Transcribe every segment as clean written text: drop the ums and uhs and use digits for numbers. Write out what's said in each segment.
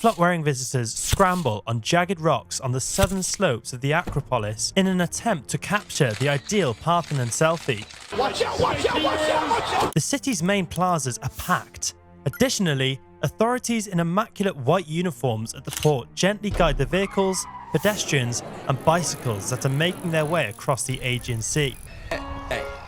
flip-flop-wearing visitors scramble on jagged rocks on the southern slopes of the Acropolis in an attempt to capture the ideal Parthenon selfie. Watch out, watch out, watch out, watch out! The city's main plazas are packed. Additionally, authorities in immaculate white uniforms at the port gently guide the vehicles, pedestrians, and bicycles that are making their way across the Aegean Sea.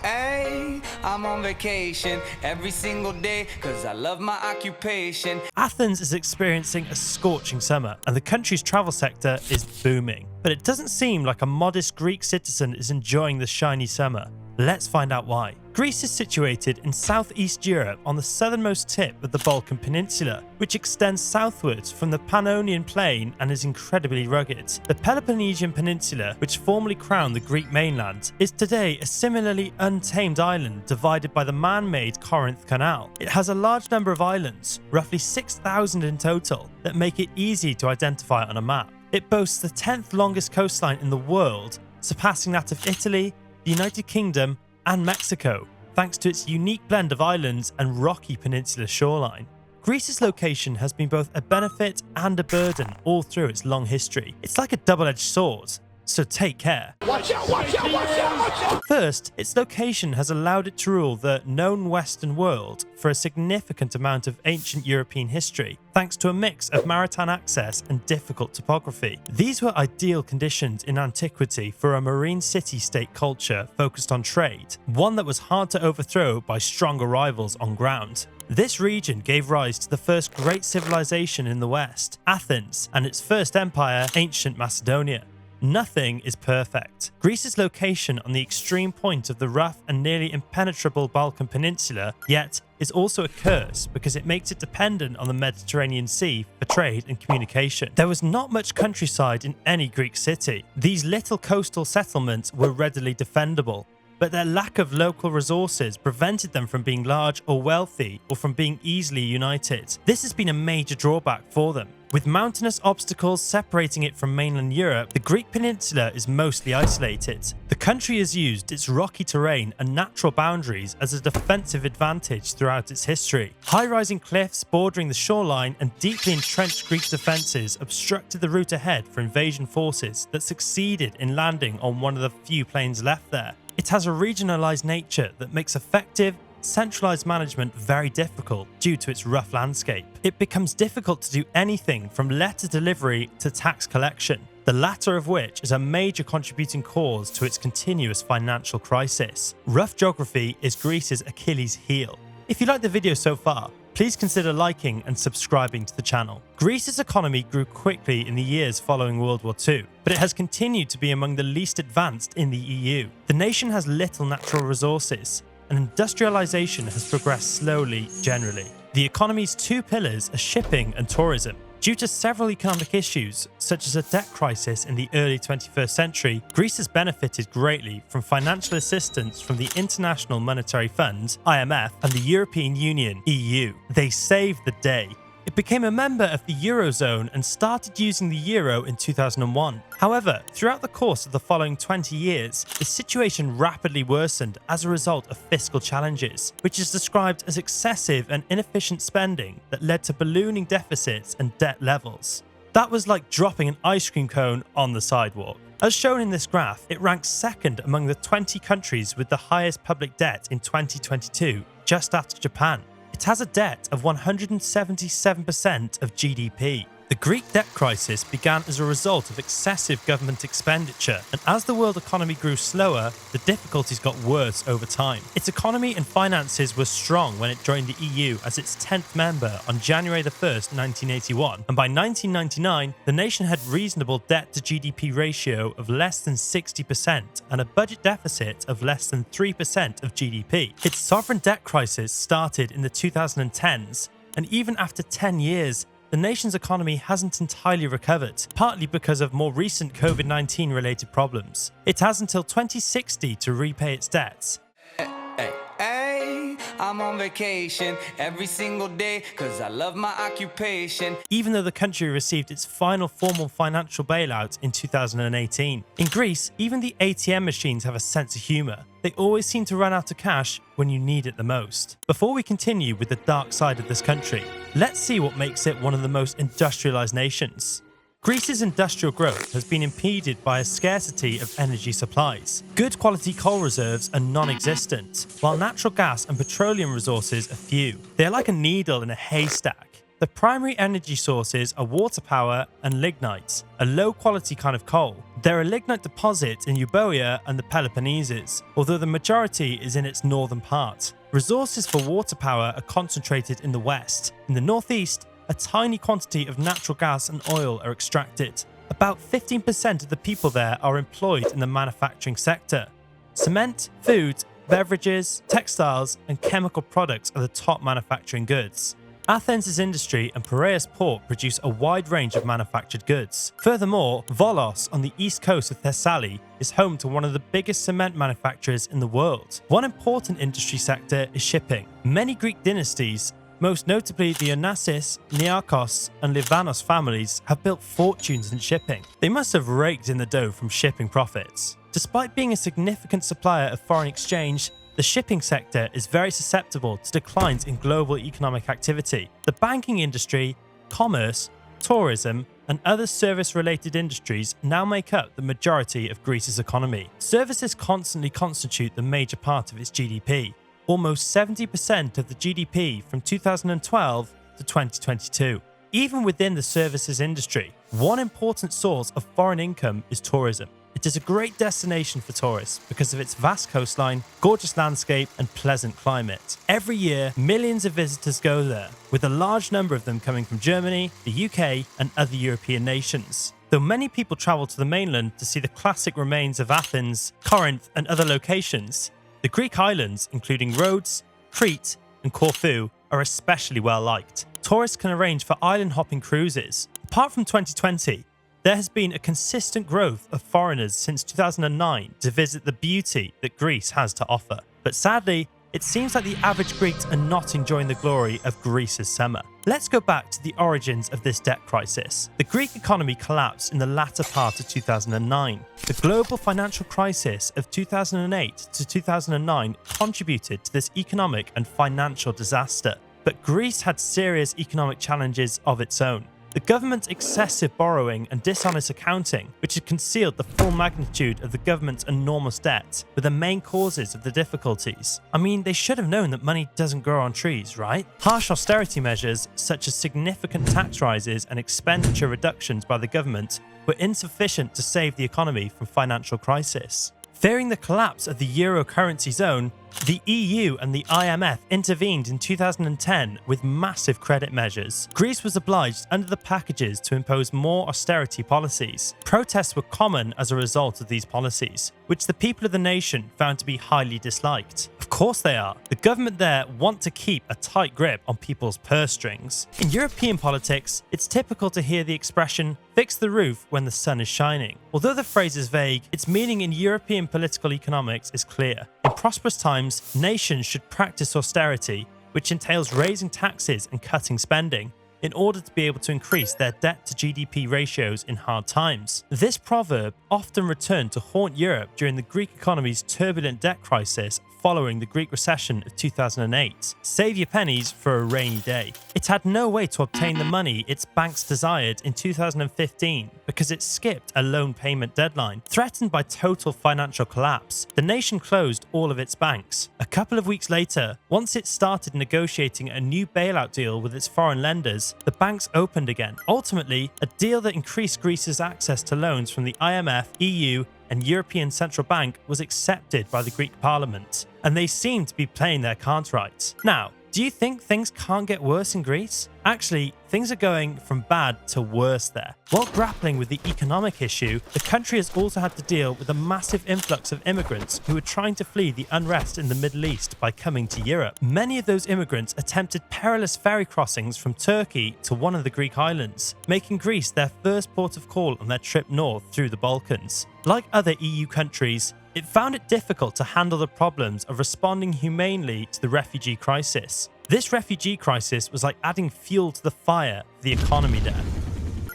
Hey, I'm on vacation every single day because I love my occupation. Athens is experiencing a scorching summer, and the country's travel sector is booming. But it doesn't seem like a modest Greek citizen is enjoying the shiny summer. Let's find out why. Greece is situated in southeast Europe on the southernmost tip of the Balkan Peninsula, which extends southwards from the Pannonian Plain and is incredibly rugged. The Peloponnesian Peninsula, which formerly crowned the Greek mainland, is today a similarly untamed island divided by the man-made Corinth Canal. It has a large number of islands, roughly 6,000 in total, that make it easy to identify on a map. It boasts the 10th longest coastline in the world, surpassing that of Italy, the United Kingdom, and Mexico, thanks to its unique blend of islands and rocky peninsula shoreline. Greece's location has been both a benefit and a burden all through its long history. It's like a double-edged sword, so take care. Watch out, watch out, watch out, watch out! First, its location has allowed it to rule the known Western world for a significant amount of ancient European history, thanks to a mix of maritime access and difficult topography. These were ideal conditions in antiquity for a marine city-state culture focused on trade, one that was hard to overthrow by stronger rivals on ground. This region gave rise to the first great civilization in the West, Athens, and its first empire, ancient Macedonia. Nothing is perfect. Greece's location on the extreme point of the rough and nearly impenetrable Balkan Peninsula, yet, is also a curse because it makes it dependent on the Mediterranean Sea for trade and communication. There was not much countryside in any Greek city. These little coastal settlements were readily defendable, but their lack of local resources prevented them from being large or wealthy or from being easily united. This has been a major drawback for them. With mountainous obstacles separating it from mainland Europe, the Greek peninsula is mostly isolated. The country has used its rocky terrain and natural boundaries as a defensive advantage throughout its history. High-rising cliffs bordering the shoreline and deeply entrenched Greek defences obstructed the route ahead for invasion forces that succeeded in landing on one of the few plains left there. It has a regionalised nature that makes effective, centralized management very difficult due to its rough landscape. It becomes difficult to do anything from letter delivery to tax collection, the latter of which is a major contributing cause to its continuous financial crisis. Rough geography is Greece's Achilles heel. If you like the video so far, please consider liking and subscribing to the channel. Greece's economy grew quickly in the years following World War II, but it has continued to be among the least advanced in the EU. The nation has little natural resources, and industrialization has progressed slowly generally. The economy's two pillars are shipping and tourism. Due to several economic issues, such as a debt crisis in the early 21st century, Greece has benefited greatly from financial assistance from the International Monetary Fund, IMF, and the European Union, EU. They saved the day. It became a member of the Eurozone and started using the euro in 2001. However, throughout the course of the following 20 years, the situation rapidly worsened as a result of fiscal challenges, which is described as excessive and inefficient spending that led to ballooning deficits and debt levels. That was like dropping an ice cream cone on the sidewalk. As shown in this graph, it ranks second among the 20 countries with the highest public debt in 2022, just after Japan. It has a debt of 177% of GDP. The Greek debt crisis began as a result of excessive government expenditure, and as the world economy grew slower, the difficulties got worse over time. Its economy and finances were strong when it joined the EU as its 10th member on January 1st, 1981, and by 1999, the nation had reasonable debt to GDP ratio of less than 60% and a budget deficit of less than 3% of GDP. Its sovereign debt crisis started in the 2010s, and even after 10 years, the nation's economy hasn't entirely recovered, partly because of more recent COVID-19 related problems. It has until 2060 to repay its debts. Hey, I'm on vacation every single day, cause I love my occupation. Even though the country received its final formal financial bailout in 2018. In Greece, even the ATM machines have a sense of humour. They always seem to run out of cash when you need it the most. Before we continue with the dark side of this country, let's see what makes it one of the most industrialised nations. Greece's industrial growth has been impeded by a scarcity of energy supplies. Good quality coal reserves are non-existent, while natural gas and petroleum resources are few. They're like a needle in a haystack. The primary energy sources are water power and lignite, a low-quality kind of coal. There are lignite deposits in Euboea and the Peloponnesus, although the majority is in its northern part. Resources for water power are concentrated in the west. In the northeast, a tiny quantity of natural gas and oil are extracted. About 15% of the people there are employed in the manufacturing sector. Cement, food, beverages, textiles, and chemical products are the top manufacturing goods. Athens' industry and Piraeus port produce a wide range of manufactured goods. Furthermore, Volos on the east coast of Thessaly is home to one of the biggest cement manufacturers in the world. One important industry sector is shipping. Many Greek dynasties, most notably the Onassis, Niarchos, and Livanos families, have built fortunes in shipping. They must have raked in the dough from shipping profits. Despite being a significant supplier of foreign exchange, the shipping sector is very susceptible to declines in global economic activity. The banking industry, commerce, tourism, and other service-related industries now make up the majority of Greece's economy. Services constantly constitute the major part of its GDP, almost 70% of the GDP from 2012 to 2022. Even within the services industry, one important source of foreign income is tourism. It is a great destination for tourists because of its vast coastline, gorgeous landscape, and pleasant climate. Every year, millions of visitors go there, with a large number of them coming from Germany, the UK, and other European nations. Though many people travel to the mainland to see the classic remains of Athens, Corinth, and other locations, the Greek islands, including Rhodes, Crete, and Corfu, are especially well liked. Tourists can arrange for island hopping cruises. Apart from 2020, there has been a consistent growth of foreigners since 2009 to visit the beauty that Greece has to offer. But sadly, it seems like the average Greeks are not enjoying the glory of Greece's summer. Let's go back to the origins of this debt crisis. The Greek economy collapsed in the latter part of 2009. The global financial crisis of 2008 to 2009 contributed to this economic and financial disaster. But Greece had serious economic challenges of its own. The government's excessive borrowing and dishonest accounting, which had concealed the full magnitude of the government's enormous debt, were the main causes of the difficulties. I mean, they should have known that money doesn't grow on trees, right? Harsh austerity measures, such as significant tax rises and expenditure reductions by the government, were insufficient to save the economy from financial crisis. Fearing the collapse of the euro currency zone, the EU and the IMF intervened in 2010 with massive credit measures. Greece was obliged under the packages to impose more austerity policies. Protests were common as a result of these policies, which the people of the nation found to be highly disliked. Of course they are. The government there want to keep a tight grip on people's purse strings. In European politics, it's typical to hear the expression, "fix the roof when the sun is shining." Although the phrase is vague, its meaning in European political economics is clear. In prosperous times, nations should practice austerity, which entails raising taxes and cutting spending, in order to be able to increase their debt to GDP ratios in hard times. This proverb often returned to haunt Europe during the Greek economy's turbulent debt crisis following the Greek recession of 2008. Save your pennies for a rainy day. It had no way to obtain the money its banks desired in 2015 because it skipped a loan payment deadline. Threatened by total financial collapse, the nation closed all of its banks. A couple of weeks later, once it started negotiating a new bailout deal with its foreign lenders, the banks opened again. Ultimately, a deal that increased Greece's access to loans from the IMF, EU, and European Central Bank was accepted by the Greek Parliament, and they seem to be playing their cards right. Now, do you think things can't get worse in Greece? Actually, things are going from bad to worse there. While grappling with the economic issue, the country has also had to deal with a massive influx of immigrants who are trying to flee the unrest in the Middle East by coming to Europe. Many of those immigrants attempted perilous ferry crossings from Turkey to one of the Greek islands, making Greece their first port of call on their trip north through the Balkans. Like other EU countries, It found it difficult to handle the problems of responding humanely to the refugee crisis. This refugee crisis was like adding fuel to the fire for the economy there.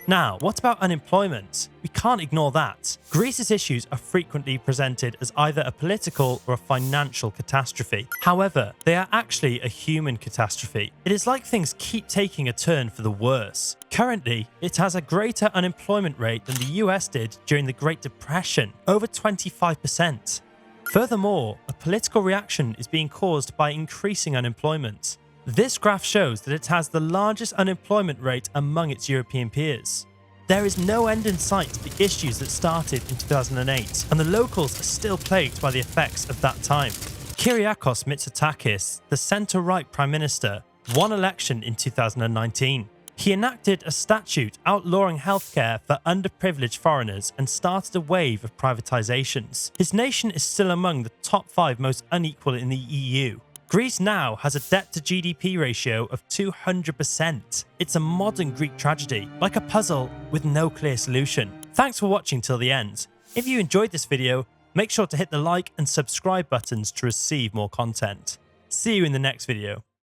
Now, what about unemployment? We can't ignore that. Greece's issues are frequently presented as either a political or a financial catastrophe. However, they are actually a human catastrophe. It is like things keep taking a turn for the worse. Currently, it has a greater unemployment rate than the US did during the Great Depression, over 25%. Furthermore, a political reaction is being caused by increasing unemployment. This graph shows that it has the largest unemployment rate among its European peers. There is no end in sight to the issues that started in 2008, and the locals are still plagued by the effects of that time. Kyriakos Mitsotakis, the centre-right prime minister, won election in 2019. He enacted a statute outlawing healthcare for underprivileged foreigners and started a wave of privatizations. His nation is still among the top 5 most unequal in the EU. Greece now has a debt-to-GDP ratio of 200%. It's a modern Greek tragedy, like a puzzle with no clear solution. Thanks for watching till the end. If you enjoyed this video, make sure to hit the like and subscribe buttons to receive more content. See you in the next video.